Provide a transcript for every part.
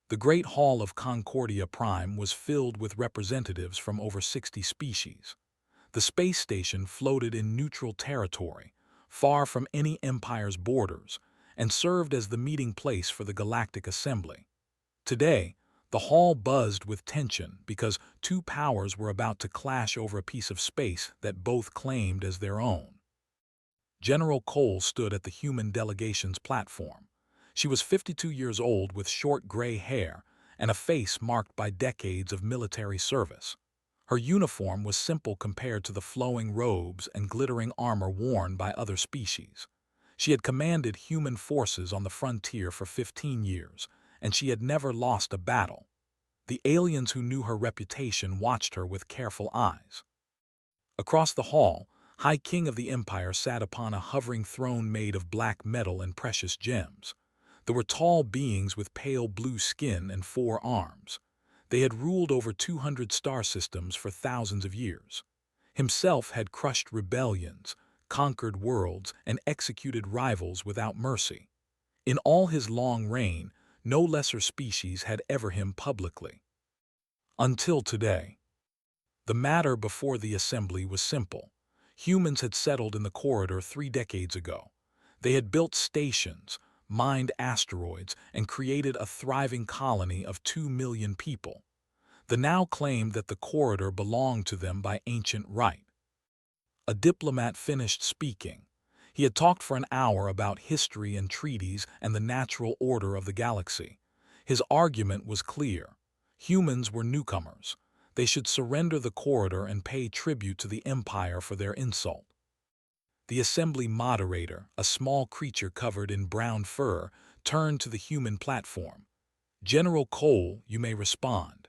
The Great Hall of Concordia Prime was filled with representatives from over 60 species. The space station floated in neutral territory, far from any empire's borders, and served as the meeting place for the Galactic Assembly. Today, the hall buzzed with tension because two powers were about to clash over a piece of space that both claimed as their own. General Cole stood at the human delegation's platform. She was 52 years old with short gray hair and a face marked by decades of military service. Her uniform was simple compared to the flowing robes and glittering armor worn by other species. She had commanded human forces on the frontier for 15 years, and she had never lost a battle. The aliens who knew her reputation watched her with careful eyes. Across the hall, High King of the Empire sat upon a hovering throne made of black metal and precious gems. There were tall beings with pale blue skin and 4 arms. They had ruled over 200 star systems for thousands of years. Himself had crushed rebellions, conquered worlds, and executed rivals without mercy. In all his long reign, no lesser species had ever him publicly. Until today. The matter before the assembly was simple. Humans had settled in the corridor 3 decades ago. They had built stations, mined asteroids, and created a thriving colony of 2 million people. The now claimed that the corridor belonged to them by ancient right. A diplomat finished speaking. He had talked for an hour about history and treaties and the natural order of the galaxy. His argument was clear. Humans were newcomers. They should surrender the corridor and pay tribute to the Empire for their insult. The assembly moderator, a small creature covered in brown fur, turned to the human platform. "General Cole, you may respond."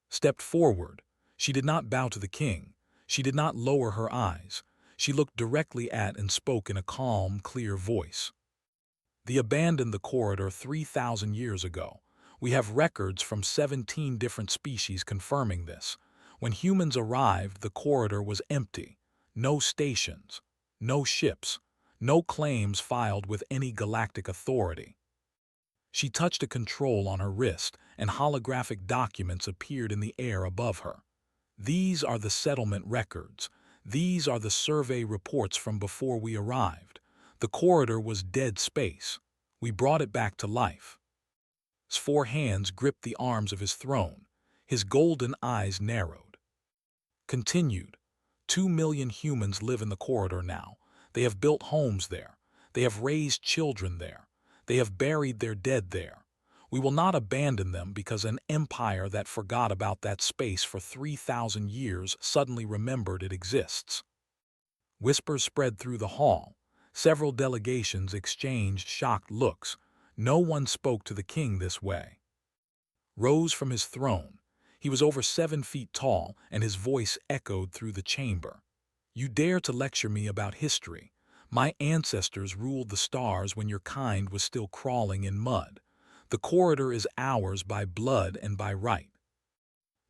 Stepped forward. She did not bow to the king. She did not lower her eyes. She looked directly at and spoke in a calm, clear voice. "They abandoned the corridor 3,000 years ago. We have records from 17 different species confirming this. When humans arrived, the corridor was empty. No stations, no ships, no claims filed with any galactic authority." She touched a control on her wrist, and holographic documents appeared in the air above her. "These are the settlement records. These are the survey reports from before we arrived. The corridor was dead space. We brought it back to life." His 4 hands gripped the arms of his throne. His golden eyes narrowed. Continued. 2 million humans live in the corridor now. They have built homes there. They have raised children there. They have buried their dead there. We will not abandon them because an empire that forgot about that space for 3,000 years suddenly remembered it exists. Whispers spread through the hall. Several delegations exchanged shocked looks. No one spoke to the king this way. Rose from his throne. He was over 7 feet tall, and his voice echoed through the chamber. "You dare to lecture me about history? My ancestors ruled the stars when your kind was still crawling in mud. The corridor is ours by blood and by right."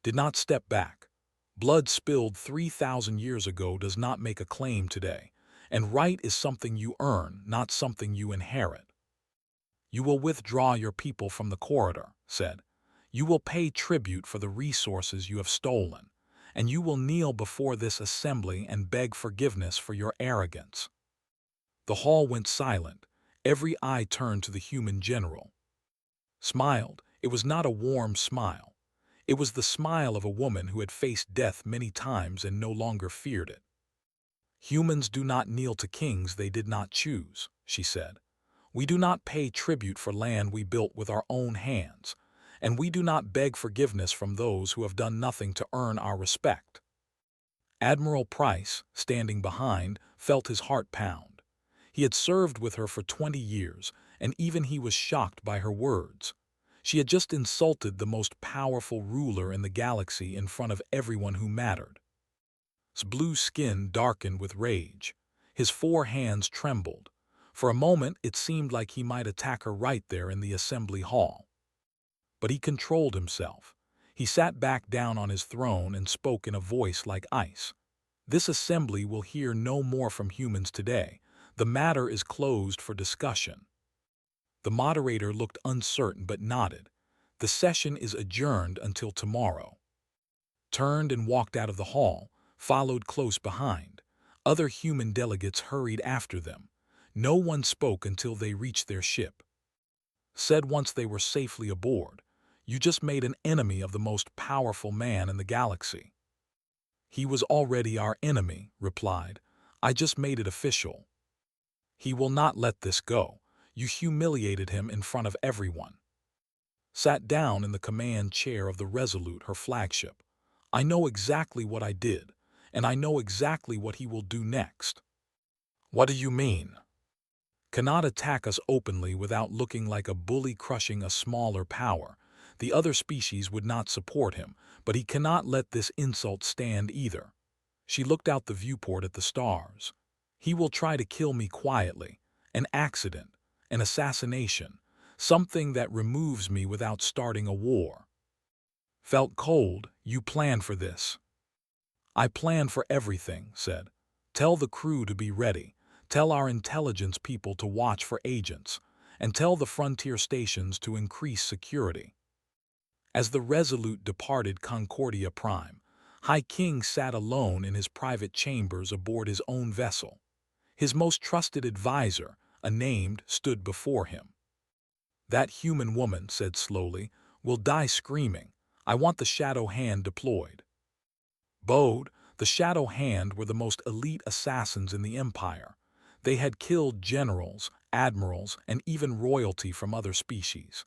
Did not step back. Blood spilled 3,000 years ago does not make a claim today, and right is something you earn, not something you inherit. "You will withdraw your people from the corridor," said. "You will pay tribute for the resources you have stolen, and you will kneel before this assembly and beg forgiveness for your arrogance." The hall went silent. Every eye turned to the human general. Smiled. It was not a warm smile. It was the smile of a woman who had faced death many times and no longer feared it. "Humans do not kneel to kings they did not choose," she said. "We do not pay tribute for land we built with our own hands, and we do not beg forgiveness from those who have done nothing to earn our respect." Admiral Price, standing behind, felt his heart pound. He had served with her for 20 years, and even he was shocked by her words. She had just insulted the most powerful ruler in the galaxy in front of everyone who mattered. His blue skin darkened with rage. His 4 hands trembled. For a moment it seemed like he might attack her right there in the assembly hall. But he controlled himself. He sat back down on his throne and spoke in a voice like ice. "This assembly will hear no more from humans today. The matter is closed for discussion." The moderator looked uncertain but nodded. The session is adjourned until tomorrow. Turned and walked out of the hall, followed close behind. Other human delegates hurried after them. No one spoke until they reached their ship. Said once they were safely aboard, "You just made an enemy of the most powerful man in the galaxy." "He was already our enemy," replied. "I just made it official. He will not let this go. You humiliated him in front of everyone." Sat down in the command chair of the Resolute, her flagship. "I know exactly what I did, and I know exactly what he will do next." "What do you mean?" "Cannot attack us openly without looking like a bully crushing a smaller power. The other species would not support him, but he cannot let this insult stand either." She looked out the viewport at the stars. "He will try to kill me quietly. An accident, an assassination, something that removes me without starting a war." Felt cold. "You plan for this." "I plan for everything," said. "Tell the crew to be ready. Tell our intelligence people to watch for agents, and tell the frontier stations to increase security." As the Resolute departed Concordia Prime, High King sat alone in his private chambers aboard his own vessel. His most trusted advisor, a named, stood before him. "That human woman," said slowly, "will die screaming. I want the Shadow Hand deployed." Bode, the Shadow Hand were the most elite assassins in the Empire. They had killed generals, admirals, and even royalty from other species.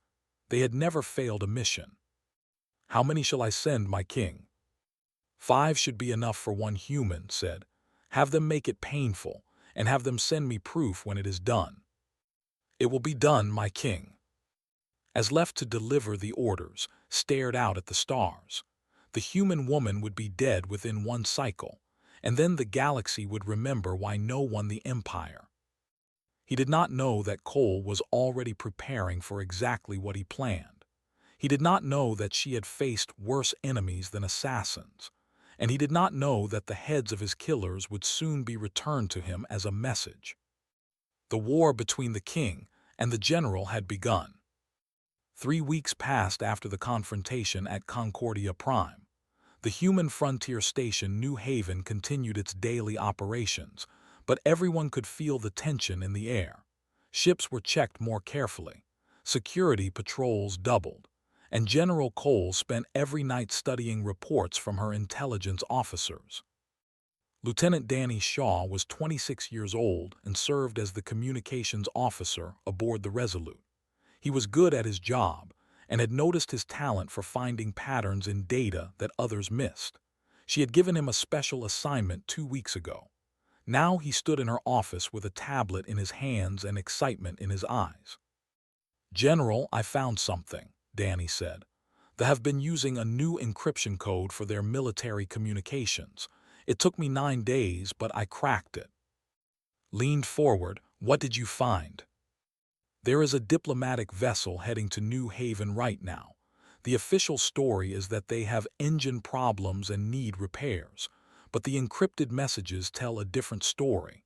They had never failed a mission. "How many shall I send, my king?" "5 should be enough for one human," said. "Have them make it painful, and have them send me proof when it is done." "It will be done, my king." As left to deliver the orders, stared out at the stars. The human woman would be dead within one cycle, and then the galaxy would remember why no one the Empire. He did not know that Cole was already preparing for exactly what he planned. He did not know that she had faced worse enemies than assassins, and he did not know that the heads of his killers would soon be returned to him as a message. The war between the king and the general had begun. 3 weeks passed after the confrontation at Concordia Prime. The human frontier station New Haven continued its daily operations, but everyone could feel the tension in the air. Ships were checked more carefully. Security patrols doubled, and General Cole spent every night studying reports from her intelligence officers. Lieutenant Danny Shaw was 26 years old and served as the communications officer aboard the Resolute. He was good at his job and had noticed his talent for finding patterns in data that others missed. She had given him a special assignment 2 weeks ago. Now he stood in her office with a tablet in his hands and excitement in his eyes. "General, I found something," Danny said. "They have been using a new encryption code for their military communications. It took me 9 days, but I cracked it." Leaned forward. "What did you find?" "There is a diplomatic vessel heading to New Haven right now. The official story is that they have engine problems and need repairs, but the encrypted messages tell a different story."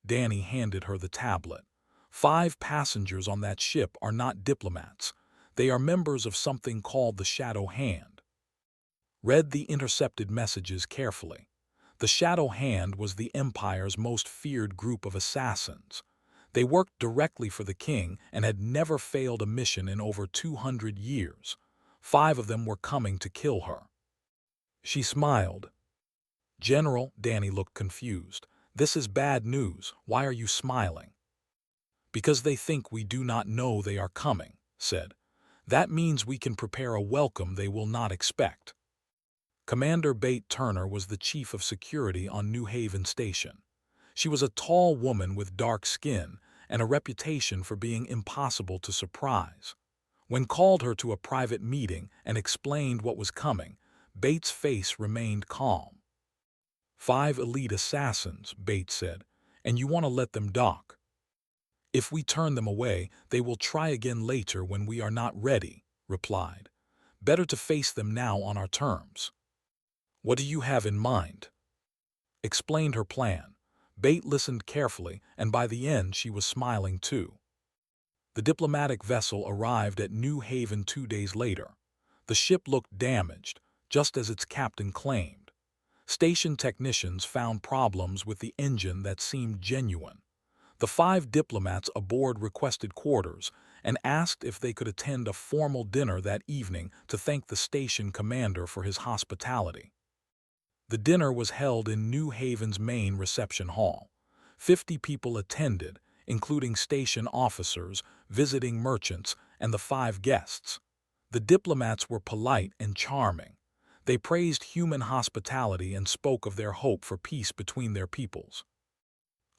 Danny handed her the tablet. 5 passengers on that ship are not diplomats. They are members of something called the Shadow Hand. Read the intercepted messages carefully. The Shadow Hand was the Empire's most feared group of assassins. They worked directly for the king and had never failed a mission in over 200 years. 5 of them were coming to kill her. She smiled. "General," Danny looked confused. "This is bad news. Why are you smiling?" "Because they think we do not know they are coming," said. "That means we can prepare a welcome they will not expect." Commander Bate Turner was the chief of security on New Haven Station. She was a tall woman with dark skin and a reputation for being impossible to surprise. When called her to a private meeting and explained what was coming, Bates' face remained calm. 5 elite assassins," Bates said, "and you want to let them dock. If we turn them away, they will try again later when we are not ready," replied. "Better to face them now on our terms." "What do you have in mind?" Explained her plan. Bate listened carefully, and by the end she was smiling too. The diplomatic vessel arrived at New Haven 2 days later. The ship looked damaged, just as its captain claimed. Station technicians found problems with the engine that seemed genuine. The 5 diplomats aboard requested quarters and asked if they could attend a formal dinner that evening to thank the station commander for his hospitality. The dinner was held in New Haven's main reception hall. 50 people attended, including station officers, visiting merchants, and the 5 guests. The diplomats were polite and charming. They praised human hospitality and spoke of their hope for peace between their peoples.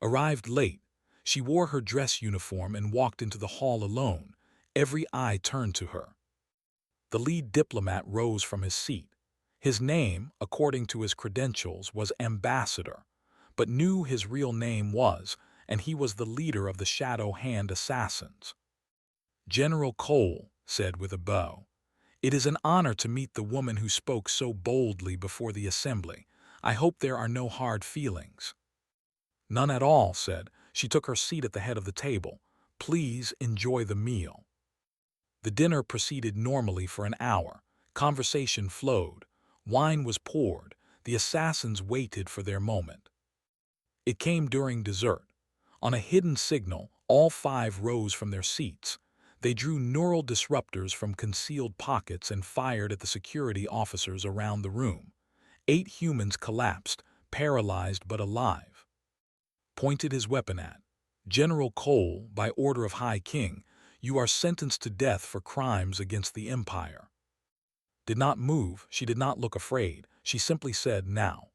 Arrived late, she wore her dress uniform and walked into the hall alone. Every eye turned to her. The lead diplomat rose from his seat. His name, according to his credentials, was Ambassador, but knew his real name was, and he was the leader of the Shadow Hand Assassins. General Cole said with a bow, "It is an honor to meet the woman who spoke so boldly before the assembly. I hope there are no hard feelings." "None at all," said. She took her seat at the head of the table. "Please enjoy the meal." The dinner proceeded normally for an hour. Conversation flowed. Wine was poured. The assassins waited for their moment. It came during dessert. On a hidden signal, all 5 rose from their seats. They drew neural disruptors from concealed pockets and fired at the security officers around the room. 8 humans collapsed, paralyzed but alive. Pointed his weapon at General Cole, by order of High King, you are sentenced to death for crimes against the Empire. Did not move, she did not look afraid, she simply said, "Now."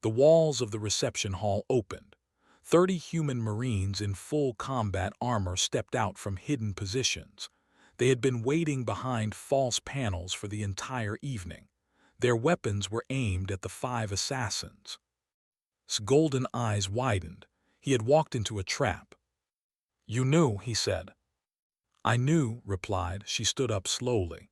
The walls of the reception hall opened. 30 human Marines in full combat armor stepped out from hidden positions. They had been waiting behind false panels for the entire evening. Their weapons were aimed at the 5 assassins. His golden eyes widened. He had walked into a trap. "You knew," he said. "I knew," replied. She stood up slowly.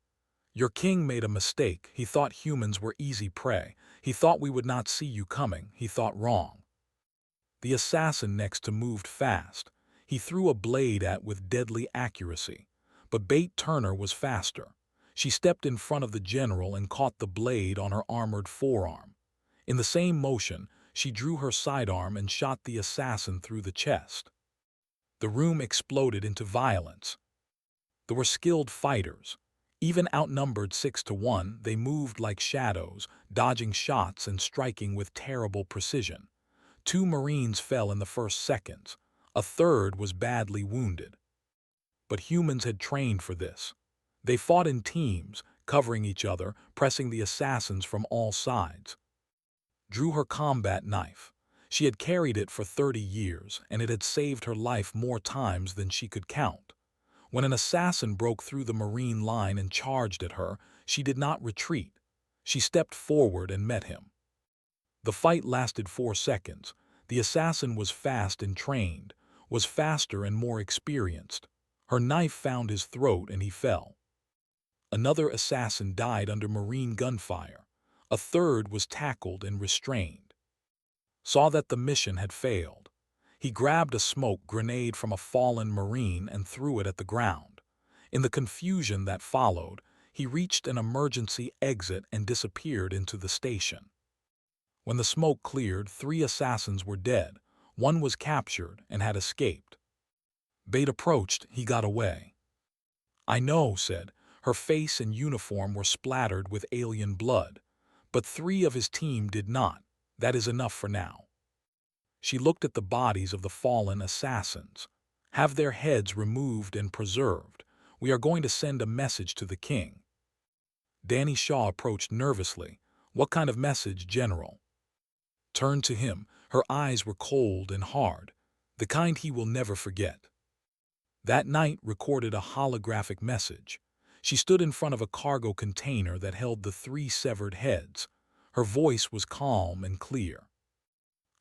"Your king made a mistake. He thought humans were easy prey. He thought we would not see you coming. He thought wrong." The assassin next to moved fast. He threw a blade at with deadly accuracy. But Bate Turner was faster. She stepped in front of the general and caught the blade on her armored forearm. In the same motion, she drew her sidearm and shot the assassin through the chest. The room exploded into violence. There were skilled fighters. Even outnumbered 6-1, they moved like shadows, dodging shots and striking with terrible precision. 2 Marines fell in the first seconds. A third was badly wounded. But humans had trained for this. They fought in teams, covering each other, pressing the assassins from all sides. Drew her combat knife. She had carried it for 30 years, and it had saved her life more times than she could count. When an assassin broke through the Marine line and charged at her, she did not retreat. She stepped forward and met him. The fight lasted 4 seconds. The assassin was fast and trained, was faster and more experienced. Her knife found his throat and he fell. Another assassin died under Marine gunfire. A third was tackled and restrained. Saw that the mission had failed. He grabbed a smoke grenade from a fallen Marine and threw it at the ground. In the confusion that followed, he reached an emergency exit and disappeared into the station. When the smoke cleared, 3 assassins were dead. 1 was captured and had escaped. Bate approached, he got away. "I know," said. Her face and uniform were splattered with alien blood. But 3 of his team did not. That is enough for now. She looked at the bodies of the fallen assassins. "Have their heads removed and preserved. We are going to send a message to the king." Danny Shaw approached nervously. "What kind of message, General?" Turned to him. Her eyes were cold and hard, the kind he will never forget. That night recorded a holographic message. She stood in front of a cargo container that held the 3 severed heads. Her voice was calm and clear.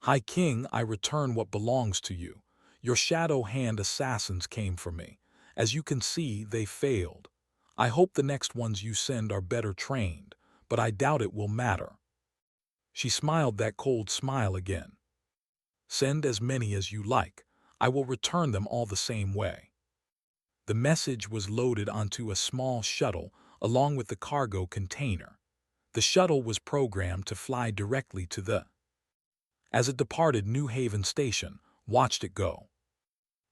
"High King, I return what belongs to you. Your shadow hand assassins came for me. As you can see, they failed. I hope the next ones you send are better trained, but I doubt it will matter." She smiled that cold smile again. "Send as many as you like. I will return them all the same way." The message was loaded onto a small shuttle along with the cargo container. The shuttle was programmed to fly directly to the. As it departed New Haven Station, watched it go.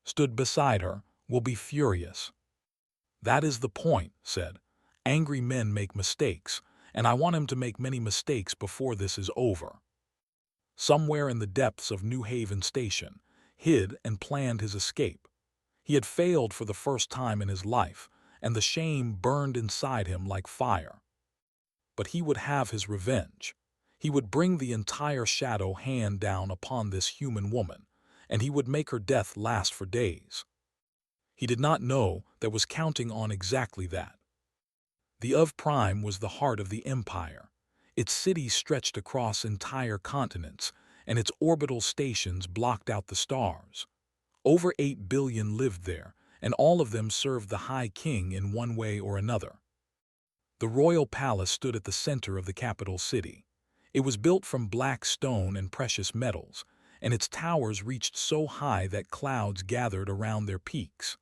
Stood beside her, will be furious. That is the point, said. Angry men make mistakes, and I want him to make many mistakes before this is over. Somewhere in the depths of New Haven Station, hid and planned his escape. He had failed for the first time in his life, and the shame burned inside him like fire. But he would have his revenge. He would bring the entire shadow hand down upon this human woman, and he would make her death last for days. He did not know that was counting on exactly that. The Of Prime was the heart of the empire. Its cities stretched across entire continents, and its orbital stations blocked out the stars. Over 8 billion lived there, and all of them served the High King in one way or another. The royal palace stood at the center of the capital city. It was built from black stone and precious metals, and its towers reached so high that clouds gathered around their peaks.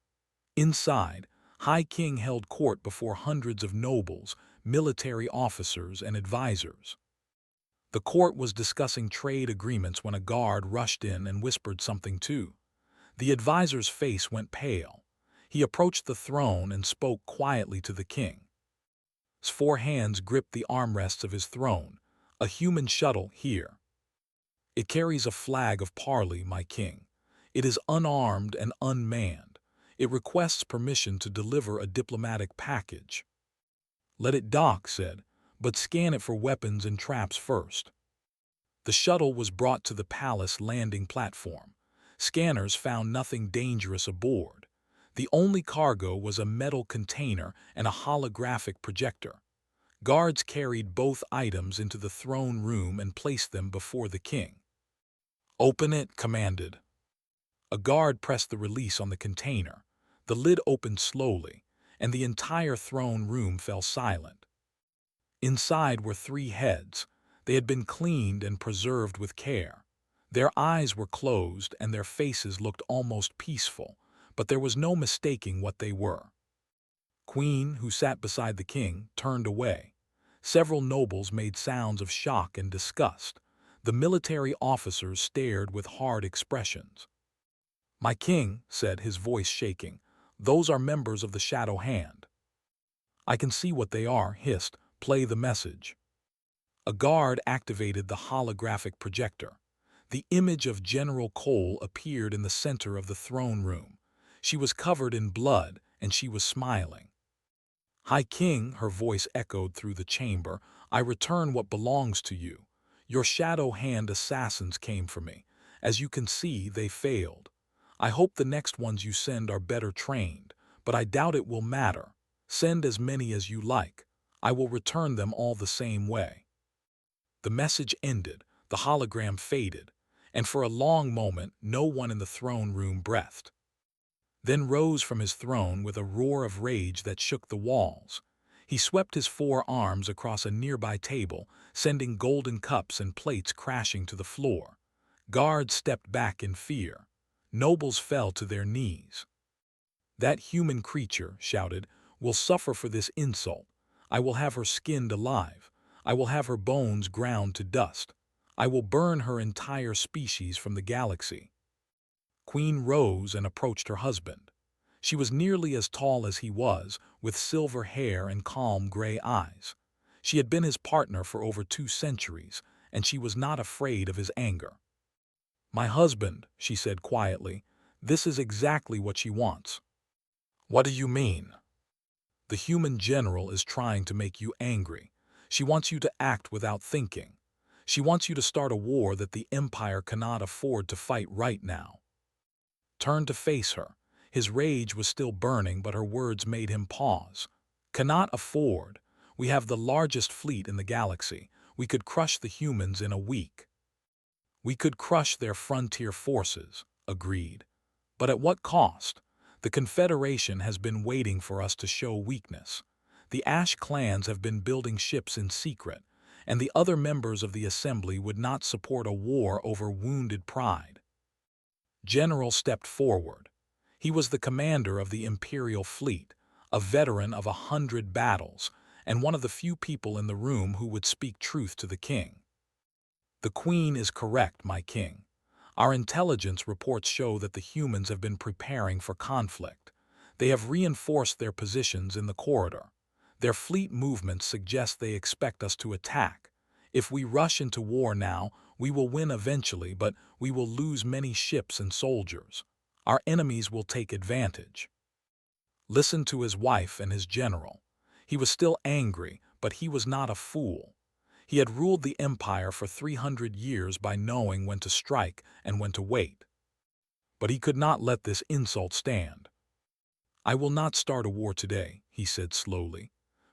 Inside, High King held court before hundreds of nobles, military officers, and advisors. The court was discussing trade agreements when a guard rushed in and whispered something too. The advisor's face went pale. He approached the throne and spoke quietly to the king. His 4 hands gripped the armrests of his throne. A human shuttle here. It carries a flag of parley, my king. It is unarmed and unmanned. It requests permission to deliver a diplomatic package. Let it dock, said, but scan it for weapons and traps first. The shuttle was brought to the palace landing platform. Scanners found nothing dangerous aboard. The only cargo was a metal container and a holographic projector. Guards carried both items into the throne room and placed them before the king. Open it, commanded. A guard pressed the release on the container. The lid opened slowly, and the entire throne room fell silent. Inside were 3 heads. They had been cleaned and preserved with care. Their eyes were closed and their faces looked almost peaceful, but there was no mistaking what they were. Queen, who sat beside the king, turned away. Several nobles made sounds of shock and disgust. The military officers stared with hard expressions. My king, said, his voice shaking, those are members of the Shadow Hand. I can see what they are, hissed, play the message. A guard activated the holographic projector. The image of General Cole appeared in the center of the throne room. She was covered in blood, and she was smiling. High King, her voice echoed through the chamber, I return what belongs to you. Your Shadow Hand assassins came for me. As you can see, they failed. I hope the next ones you send are better trained, but I doubt it will matter. Send as many as you like. I will return them all the same way. The message ended, the hologram faded, and for a long moment no one in the throne room breathed. Then rose from his throne with a roar of rage that shook the walls. He swept his 4 arms across a nearby table, sending golden cups and plates crashing to the floor. Guards stepped back in fear. Nobles fell to their knees. That human creature, shouted, will suffer for this insult. I will have her skinned alive. I will have her bones ground to dust. I will burn her entire species from the galaxy. Queen rose and approached her husband. She was nearly as tall as he was, with silver hair and calm gray eyes. She had been his partner for over 2 centuries, and she was not afraid of his anger. My husband, she said quietly, this is exactly what she wants. What do you mean? The human general is trying to make you angry. She wants you to act without thinking. She wants you to start a war that the Empire cannot afford to fight right now. Turned to face her. His rage was still burning, but her words made him pause. Cannot afford. We have the largest fleet in the galaxy. We could crush the humans in a week. We could crush their frontier forces, agreed. But at what cost? The Confederation has been waiting for us to show weakness. The Ash clans have been building ships in secret, and the other members of the Assembly would not support a war over wounded pride. General stepped forward. He was the commander of the Imperial fleet, a veteran of 100 battles, and one of the few people in the room who would speak truth to the king. "The Queen is correct, my king. Our intelligence reports show that the humans have been preparing for conflict. They have reinforced their positions in the corridor. Their fleet movements suggest they expect us to attack. If we rush into war now, we will win eventually, but we will lose many ships and soldiers. Our enemies will take advantage." Listen to his wife and his general. He was still angry, but he was not a fool. He had ruled the empire for 300 years by knowing when to strike and when to wait. But he could not let this insult stand. "I will not start a war today," he said slowly,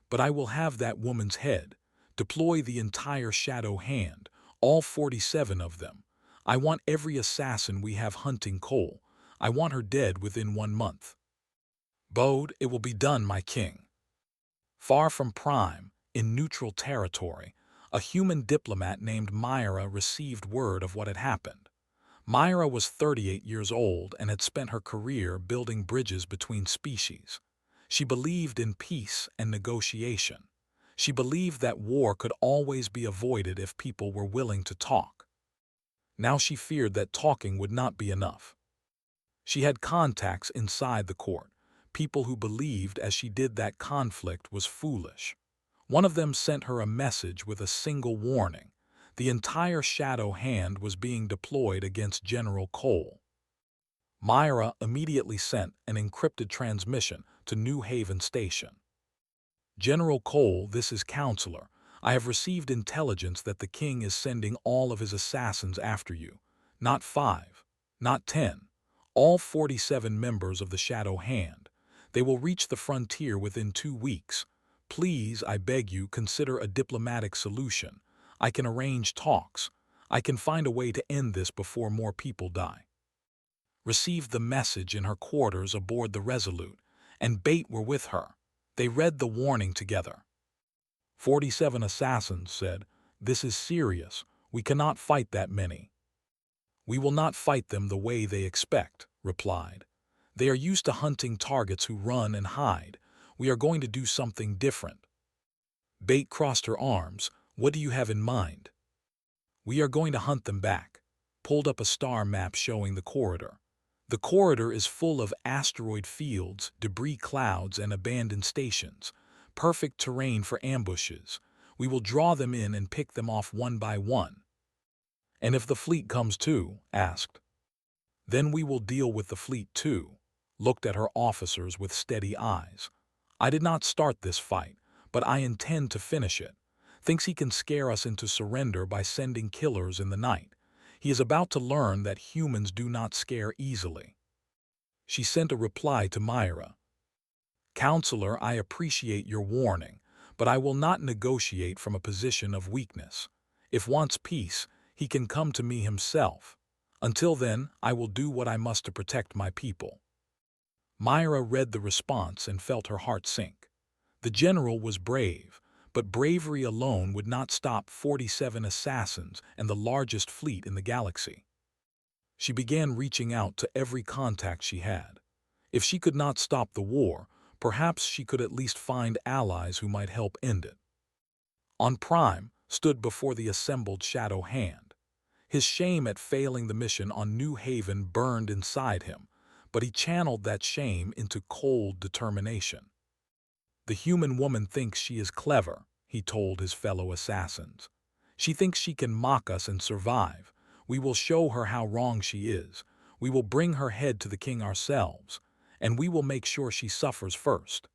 "but I will have that woman's head. Deploy the entire shadow hand, all 47 of them. I want every assassin we have hunting Cole. I want her dead within 1 month." "Bode, it will be done, my king." Far from Prime, in neutral territory, a human diplomat named Myra received word of what had happened. Myra was 38 years old and had spent her career building bridges between species. She believed in peace and negotiation. She believed that war could always be avoided if people were willing to talk. Now she feared that talking would not be enough. She had contacts inside the court, people who believed as she did that conflict was foolish. One of them sent her a message with a single warning. The entire shadow hand was being deployed against General Cole. Myra immediately sent an encrypted transmission to New Haven Station. "General Cole, this is Counselor. I have received intelligence that the king is sending all of his assassins after you. Not 5, not 10, all 47 members of the Shadow Hand. They will reach the frontier within 2 weeks. Please, I beg you, consider a diplomatic solution. I can arrange talks. I can find a way to end this before more people die." Received the message in her quarters aboard the Resolute, and Bate were with her. They read the warning together. 47 assassins said, "This is serious. We cannot fight that many." "We will not fight them the way they expect," replied. "They are used to hunting targets who run and hide. We are going to do something different." Bate crossed her arms. "What do you have in mind?" "We are going to hunt them back." Pulled up a star map showing the corridor. "The corridor is full of asteroid fields, debris clouds, and abandoned stations. Perfect terrain for ambushes. We will draw them in and pick them off one by one." "And if the fleet comes too?" asked. "Then we will deal with the fleet too." Looked at her officers with steady eyes. "I did not start this fight, but I intend to finish it." Thinks he can scare us into surrender by sending killers in the night. He is about to learn that humans do not scare easily. She sent a reply to Myra. "Counselor, I appreciate your warning, but I will not negotiate from a position of weakness. If wants peace, he can come to me himself. Until then, I will do what I must to protect my people." Myra read the response and felt her heart sink. The general was brave, but bravery alone would not stop 47 assassins and the largest fleet in the galaxy. She began reaching out to every contact she had. If she could not stop the war, perhaps she could at least find allies who might help end it. On Prime stood before the assembled Shadow Hand. His shame at failing the mission on New Haven burned inside him, but he channeled that shame into cold determination. "The human woman thinks she is clever," he told his fellow assassins. "She thinks she can mock us and survive. We will show her how wrong she is. We will bring her head to the king ourselves, and we will make sure she suffers first."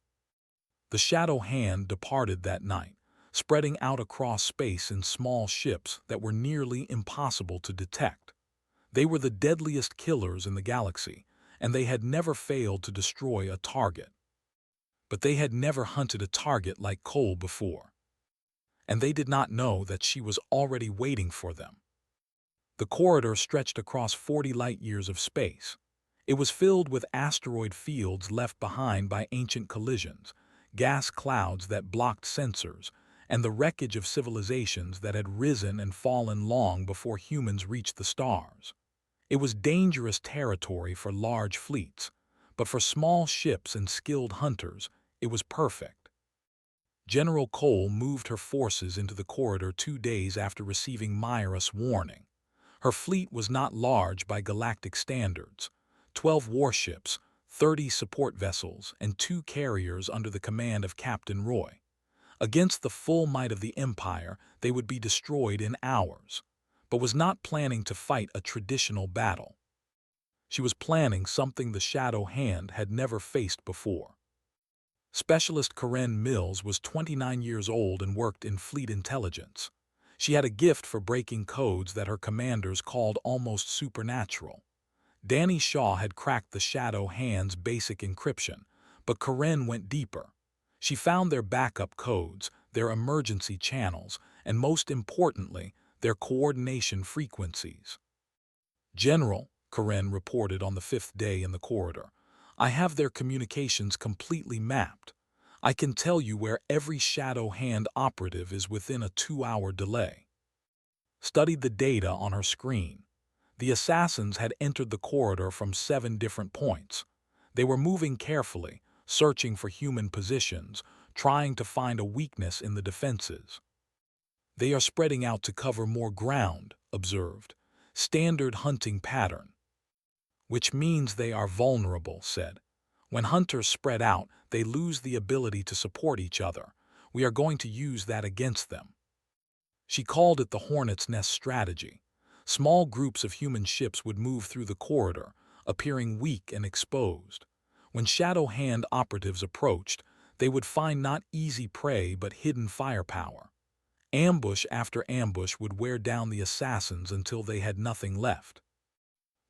The Shadow Hand departed that night, spreading out across space in small ships that were nearly impossible to detect. They were the deadliest killers in the galaxy, and they had never failed to destroy a target. But they had never hunted a target like Cole before. And they did not know that she was already waiting for them. The corridor stretched across 40 light-years of space. It was filled with asteroid fields left behind by ancient collisions, gas clouds that blocked sensors, and the wreckage of civilizations that had risen and fallen long before humans reached the stars. It was dangerous territory for large fleets, but for small ships and skilled hunters, it was perfect. General Cole moved her forces into the corridor 2 days after receiving Myra's warning. Her fleet was not large by galactic standards: 12 warships, 30 support vessels, and 2 carriers under the command of Captain Roy. Against the full might of the Empire, they would be destroyed in hours, but was not planning to fight a traditional battle. She was planning something the Shadow Hand had never faced before. Specialist Karen Mills was 29 years old and worked in fleet intelligence. She had a gift for breaking codes that her commanders called almost supernatural. Danny Shaw had cracked the Shadow Hand's basic encryption, but Karen went deeper. She found their backup codes, their emergency channels, and most importantly, their coordination frequencies. "General," Karen reported on the 5th day in the corridor, "I have their communications completely mapped. I can tell you where every Shadow Hand operative is within a 2-hour delay." Studied the data on her screen. The assassins had entered the corridor from 7 different points. They were moving carefully, searching for human positions, trying to find a weakness in the defenses. "They are spreading out to cover more ground," observed. "Standard hunting pattern." "Which means they are vulnerable," said. "When hunters spread out, they lose the ability to support each other. We are going to use that against them." She called it the Hornet's Nest strategy. Small groups of human ships would move through the corridor, appearing weak and exposed. When Shadow Hand operatives approached, they would find not easy prey but hidden firepower. Ambush after ambush would wear down the assassins until they had nothing left.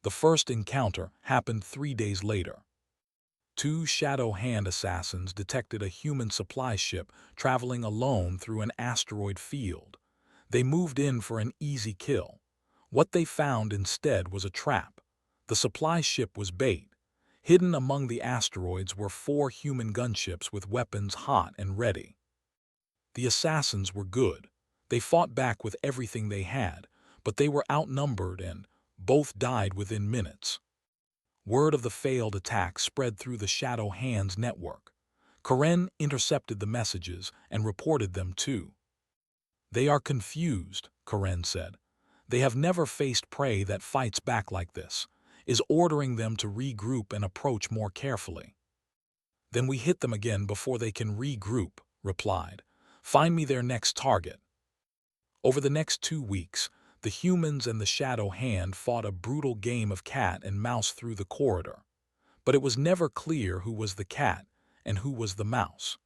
The first encounter happened 3 days later. 2 Shadow Hand assassins detected a human supply ship traveling alone through an asteroid field. They moved in for an easy kill. What they found instead was a trap. The supply ship was bait. Hidden among the asteroids were 4 human gunships with weapons hot and ready. The assassins were good. They fought back with everything they had, but they were outnumbered and both died within minutes. Word of the failed attack spread through the Shadow Hand's network. Karen intercepted the messages and reported them too. "They are confused," Karen said. "They have never faced prey that fights back like this, is ordering them to regroup and approach more carefully." "Then we hit them again before they can regroup," replied. "Find me their next target." Over the next 2 weeks, the humans and the Shadow Hand fought a brutal game of cat and mouse through the corridor. But it was never clear who was the cat and who was the mouse.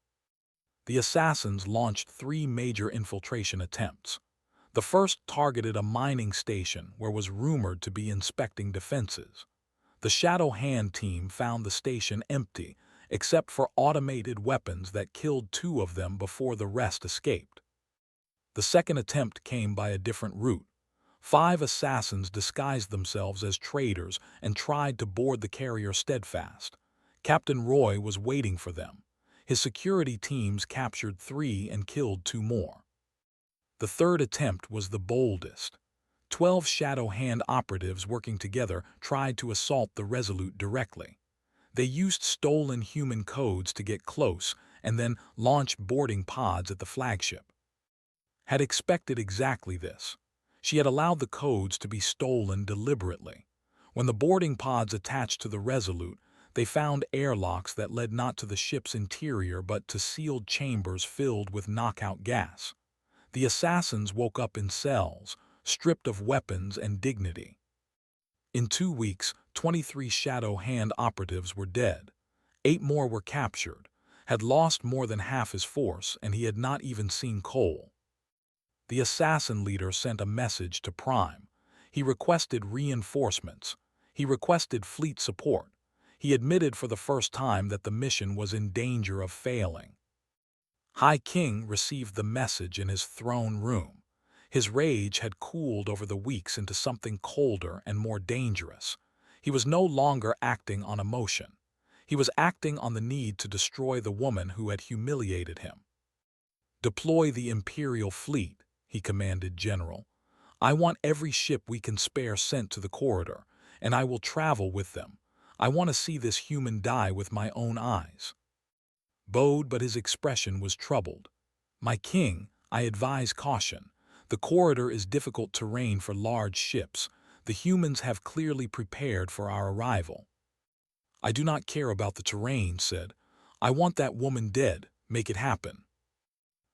The assassins launched 3 major infiltration attempts. The first targeted a mining station where was rumored to be inspecting defenses. The Shadow Hand team found the station empty, except for automated weapons that killed 2 of them before the rest escaped. The second attempt came by a different route. 5 assassins disguised themselves as traders and tried to board the carrier Steadfast. Captain Roy was waiting for them. His security teams captured 3 and killed 2 more. The third attempt was the boldest. 12 Shadow Hand operatives working together tried to assault the Resolute directly. They used stolen human codes to get close and then launched boarding pods at the flagship. Had expected exactly this. She had allowed the codes to be stolen deliberately. When the boarding pods attached to the Resolute, they found airlocks that led not to the ship's interior but to sealed chambers filled with knockout gas. The assassins woke up in cells, stripped of weapons and dignity. In 2 weeks, 23 Shadow Hand operatives were dead. 8 more were captured, had lost more than half his force, and he had not even seen Cole. The assassin leader sent a message to Prime. He requested reinforcements. He requested fleet support. He admitted for the first time that the mission was in danger of failing. High King received the message in his throne room. His rage had cooled over the weeks into something colder and more dangerous. He was no longer acting on emotion. He was acting on the need to destroy the woman who had humiliated him. "Deploy the Imperial fleet," he commanded, "General. I want every ship we can spare sent to the corridor, and I will travel with them. I want to see this human die with my own eyes." Bowed, but his expression was troubled. "My king, I advise caution. The corridor is difficult terrain for large ships. The humans have clearly prepared for our arrival." "I do not care about the terrain," said. "I want that woman dead. Make it happen."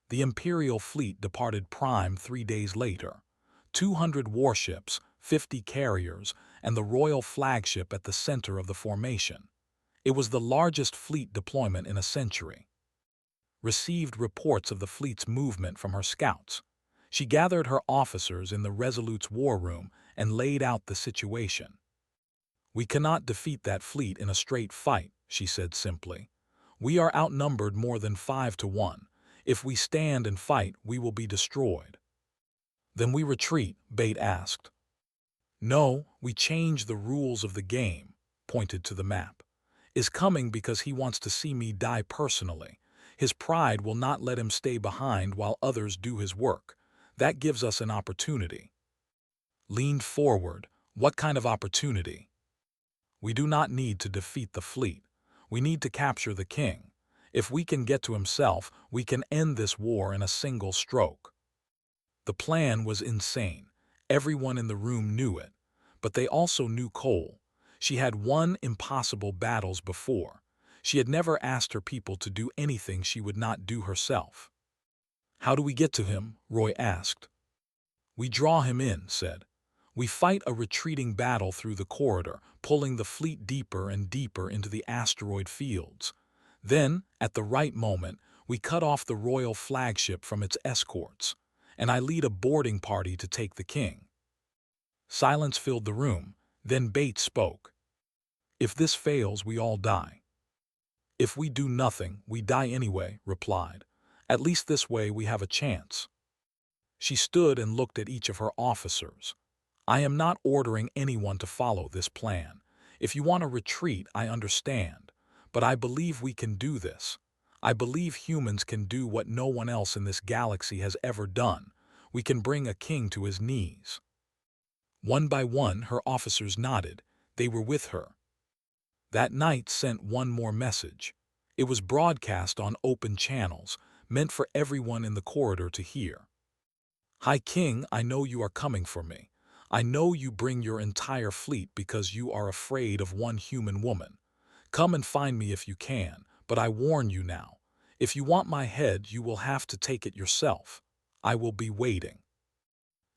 The Imperial fleet departed Prime 3 days later. 200 warships, 50 carriers, and the royal flagship at the center of the formation. It was the largest fleet deployment in a century. Received reports of the fleet's movement from her scouts. She gathered her officers in the Resolute's war room and laid out the situation. "We cannot defeat that fleet in a straight fight," she said simply. "We are outnumbered more than 5 to 1. If we stand and fight, we will be destroyed." "Then we retreat?" Bate asked. "No, we change the rules of the game," pointed to the map. "Is coming because he wants to see me die personally. His pride will not let him stay behind while others do his work. That gives us an opportunity." Leaned forward. "What kind of opportunity?" "We do not need to defeat the fleet. We need to capture the king. If we can get to himself, we can end this war in a single stroke." The plan was insane. Everyone in the room knew it. But they also knew Cole. She had won impossible battles before. She had never asked her people to do anything she would not do herself. "How do we get to him?" Roy asked. "We draw him in," said. "We fight a retreating battle through the corridor, pulling the fleet deeper and deeper into the asteroid fields. Then, at the right moment, we cut off the royal flagship from its escorts, and I lead a boarding party to take the king." Silence filled the room. Then Bates spoke. "If this fails, we all die." "If we do nothing, we die anyway," replied. "At least this way we have a chance." She stood and looked at each of her officers. "I am not ordering anyone to follow this plan. If you want to retreat, I understand. But I believe we can do this. I believe humans can do what no one else in this galaxy has ever done. We can bring a king to his knees." One by one, her officers nodded. They were with her. That night sent one more message. It was broadcast on open channels, meant for everyone in the corridor to hear. "High King, I know you are coming for me. I know you bring your entire fleet because you are afraid of one human woman. Come and find me if you can, but I warn you now. If you want my head, you will have to take it yourself. I will be waiting."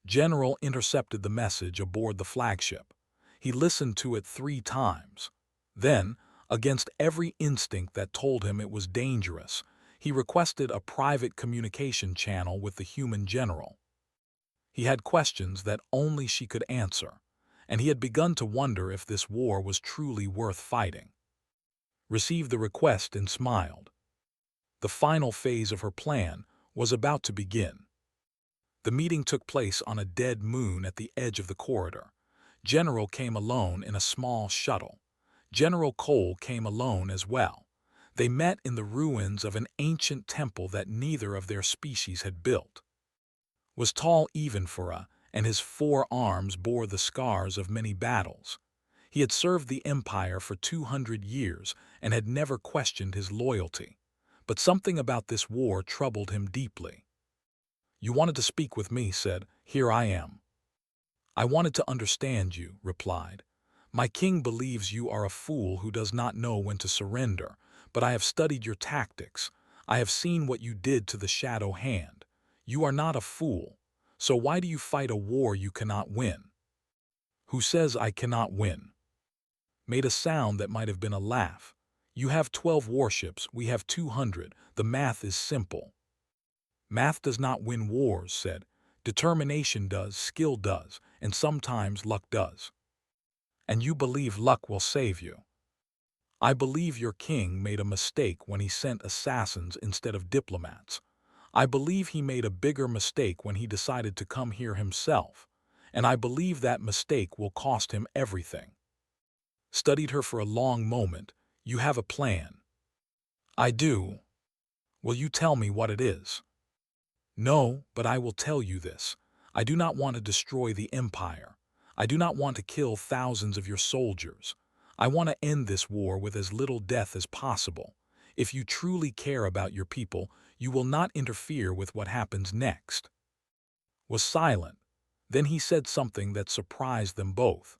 General intercepted the message aboard the flagship. He listened to it 3 times. Then, against every instinct that told him it was dangerous, he requested a private communication channel with the human general. He had questions that only she could answer, and he had begun to wonder if this war was truly worth fighting. Received the request and smiled. The final phase of her plan was about to begin. The meeting took place on a dead moon at the edge of the corridor. General came alone in a small shuttle. General Cole came alone as well. They met in the ruins of an ancient temple that neither of their species had built. Was tall even for a, and his 4 arms bore the scars of many battles. He had served the Empire for 200 years and had never questioned his loyalty. But something about this war troubled him deeply. "You wanted to speak with me," said. "Here I am." "I wanted to understand you," replied. "My king believes you are a fool who does not know when to surrender, but I have studied your tactics. I have seen what you did to the Shadow Hand. You are not a fool. So why do you fight a war you cannot win?" "Who says I cannot win?" Made a sound that might have been a laugh. "You have 12 warships, we have 200. The math is simple." "Math does not win wars," said. "Determination does, skill does, and sometimes luck does." "And you believe luck will save you?" "I believe your king made a mistake when he sent assassins instead of diplomats. I believe he made a bigger mistake when he decided to come here himself, and I believe that mistake will cost him everything." Studied her for a long moment. "You have a plan." "I do." "Will you tell me what it is?" "No, but I will tell you this. I do not want to destroy the Empire. I do not want to kill thousands of your soldiers. I want to end this war with as little death as possible. If you truly care about your people, you will not interfere with what happens next." Was silent. Then he said something that surprised them both.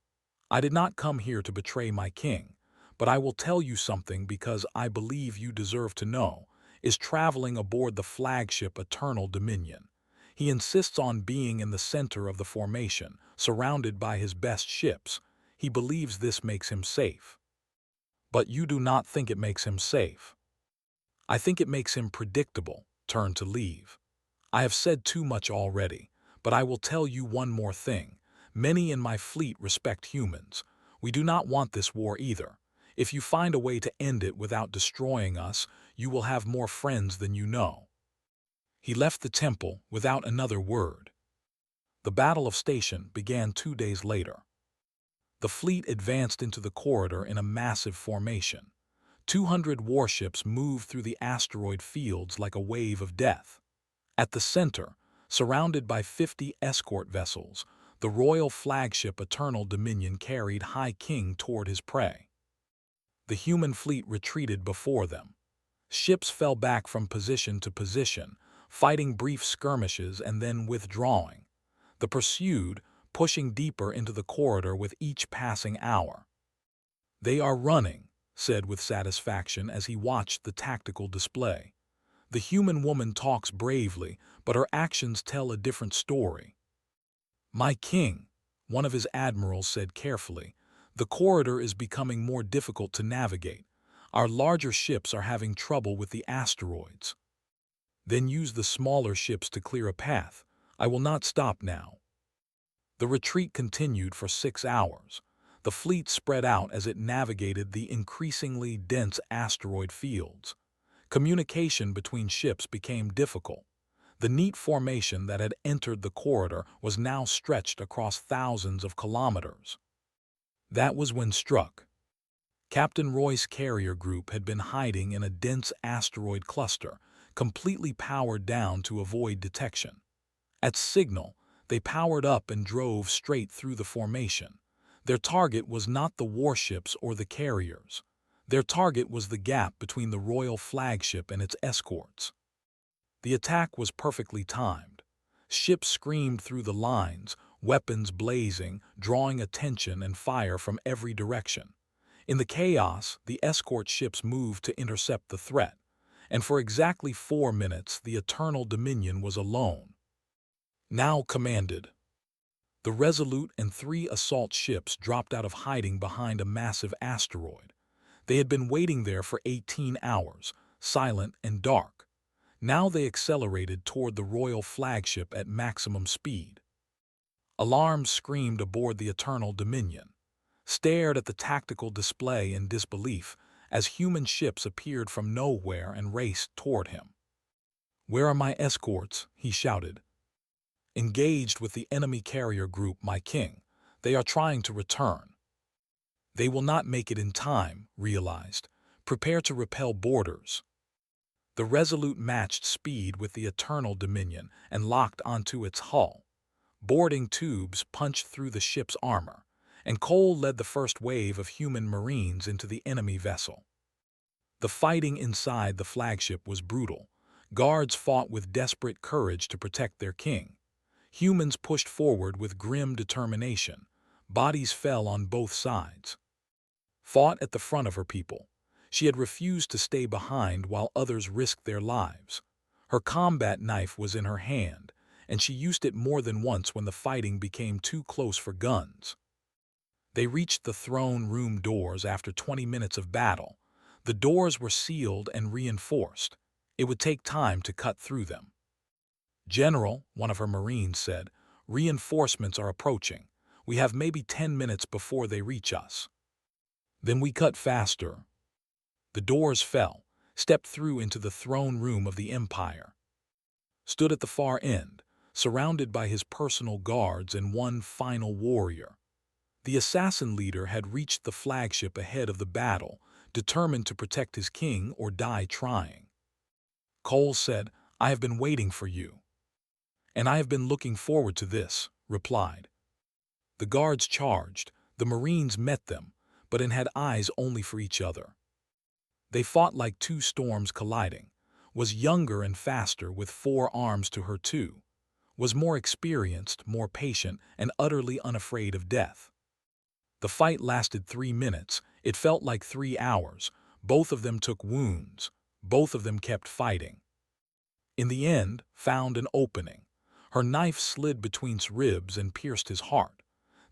"I did not come here to betray my king, but I will tell you something because I believe you deserve to know, is traveling aboard the flagship Eternal Dominion. He insists on being in the center of the formation, surrounded by his best ships. He believes this makes him safe." "But you do not think it makes him safe." "I think it makes him predictable." Turn to leave. "I have said too much already, but I will tell you one more thing. Many in my fleet respect humans. We do not want this war either. If you find a way to end it without destroying us, you will have more friends than you know." He left the temple without another word. The Battle of Station began 2 days later. The fleet advanced into the corridor in a massive formation. 200 warships moved through the asteroid fields like a wave of death. At the center, surrounded by 50 escort vessels, the royal flagship Eternal Dominion carried High King toward his prey. The human fleet retreated before them. Ships fell back from position to position, fighting brief skirmishes and then withdrawing. The pursued, pushing deeper into the corridor with each passing hour. "They are running," said with satisfaction as he watched the tactical display. "The human woman talks bravely, but her actions tell a different story." "My king," one of his admirals said carefully, "the corridor is becoming more difficult to navigate. Our larger ships are having trouble with the asteroids." "Then use the smaller ships to clear a path. I will not stop now." The retreat continued for 6 hours. The fleet spread out as it navigated the increasingly dense asteroid fields. Communication between ships became difficult. The neat formation that had entered the corridor was now stretched across thousands of kilometers. That was when struck. Captain Roy's carrier group had been hiding in a dense asteroid cluster, completely powered down to avoid detection. At signal, they powered up and drove straight through the formation. Their target was not the warships or the carriers. Their target was the gap between the royal flagship and its escorts. The attack was perfectly timed. Ships screamed through the lines, weapons blazing, drawing attention and fire from every direction. In the chaos, the escort ships moved to intercept the threat, and for exactly 4 minutes the Eternal Dominion was alone. Now commanded. The Resolute and 3 assault ships dropped out of hiding behind a massive asteroid. They had been waiting there for 18 hours, silent and dark. Now they accelerated toward the royal flagship at maximum speed. Alarms screamed aboard the Eternal Dominion, stared at the tactical display in disbelief as human ships appeared from nowhere and raced toward him. "Where are my escorts?" he shouted. "Engaged with the enemy carrier group, my king. They are trying to return." "They will not make it in time," realized. "Prepare to repel boarders." The Resolute matched speed with the Eternal Dominion and locked onto its hull. Boarding tubes punched through the ship's armor, and Cole led the first wave of human marines into the enemy vessel. The fighting inside the flagship was brutal. Guards fought with desperate courage to protect their king. Humans pushed forward with grim determination. Bodies fell on both sides. Fought at the front of her people. She had refused to stay behind while others risked their lives. Her combat knife was in her hand, and she used it more than once when the fighting became too close for guns. They reached the throne room doors after 20 minutes of battle. The doors were sealed and reinforced. It would take time to cut through them. "General," one of her Marines said, "reinforcements are approaching. We have maybe 10 minutes before they reach us." Then we cut faster. The doors fell, stepped through into the throne room of the Empire. Stood at the far end, surrounded by his personal guards and one final warrior. The assassin leader had reached the flagship ahead of the battle, determined to protect his king or die trying. Cole said, "I have been waiting for you." "And I have been looking forward to this," replied. The guards charged. The Marines met them, but had eyes only for each other. They fought like two storms colliding, was younger and faster with 4 arms to her two, was more experienced, more patient, and utterly unafraid of death. The fight lasted 3 minutes, it felt like 3 hours, both of them took wounds, both of them kept fighting. In the end, found an opening. Her knife slid between his ribs and pierced his heart.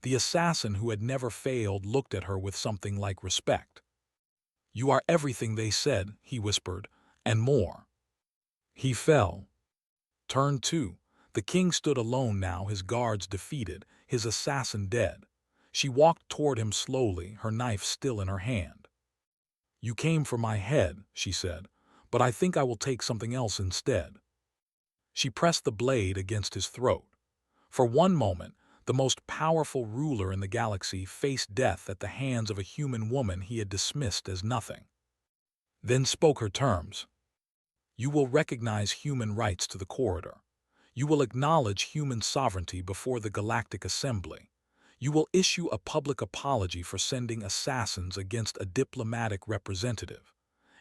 The assassin who had never failed looked at her with something like respect. "You are everything they said," he whispered, "and more." He fell. Turn 2. The king stood alone now, his guards defeated, his assassin dead. She walked toward him slowly, her knife still in her hand. "You came for my head," she said, "but I think I will take something else instead." She pressed the blade against his throat. For one moment, the most powerful ruler in the galaxy faced death at the hands of a human woman he had dismissed as nothing. Then spoke her terms. "You will recognize human rights to the corridor. You will acknowledge human sovereignty before the Galactic Assembly. You will issue a public apology for sending assassins against a diplomatic representative.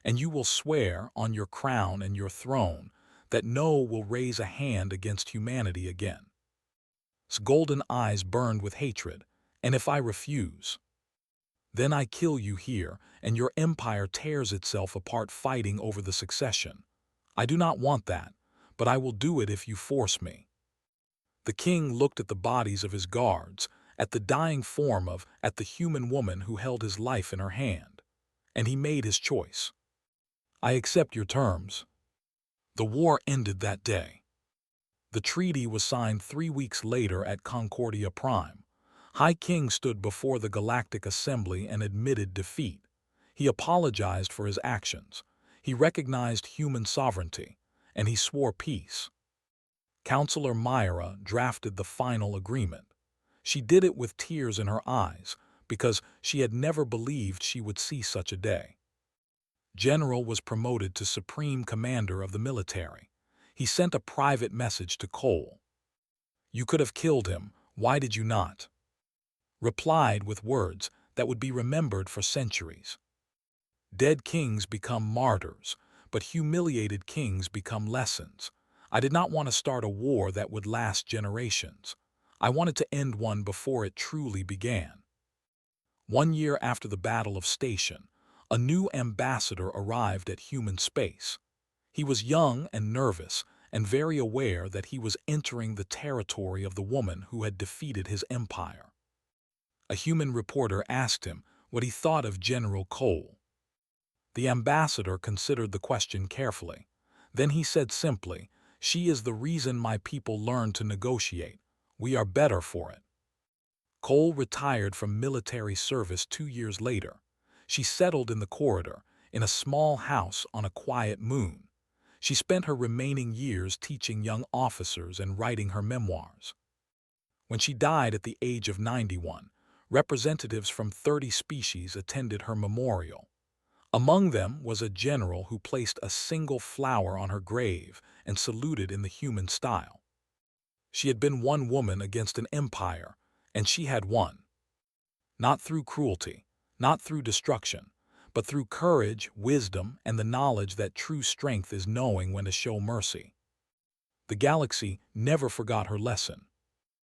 And you will swear on your crown and your throne that no will raise a hand against humanity again." His golden eyes burned with hatred. "And if I refuse? Then I kill you here, and your empire tears itself apart fighting over the succession. I do not want that, but I will do it if you force me." The king looked at the bodies of his guards, at the dying form at the human woman who held his life in her hand, and he made his choice. "I accept your terms." The war ended that day. The treaty was signed 3 weeks later at Concordia Prime. High King stood before the Galactic Assembly and admitted defeat. He apologized for his actions. He recognized human sovereignty, and he swore peace. Counselor Myra drafted the final agreement. She did it with tears in her eyes, because she had never believed she would see such a day. General was promoted to Supreme Commander of the military. He sent a private message to Cole. "You could have killed him, why did you not?" Replied with words that would be remembered for centuries. "Dead kings become martyrs, but humiliated kings become lessons. I did not want to start a war that would last generations. I wanted to end one before it truly began." 1 year after the Battle of Station, a new ambassador arrived at human space. He was young and nervous, and very aware that he was entering the territory of the woman who had defeated his empire. A human reporter asked him what he thought of General Cole. The ambassador considered the question carefully. Then he said simply, "She is the reason my people learned to negotiate. We are better for it." Cole retired from military service 2 years later. She settled in the corridor, in a small house on a quiet moon. She spent her remaining years teaching young officers and writing her memoirs. When she died at the age of 91, representatives from 30 species attended her memorial. Among them was a general who placed a single flower on her grave and saluted in the human style. She had been one woman against an empire, and she had won. Not through cruelty, not through destruction, but through courage, wisdom, and the knowledge that true strength is knowing when to show mercy. The galaxy never forgot her lesson.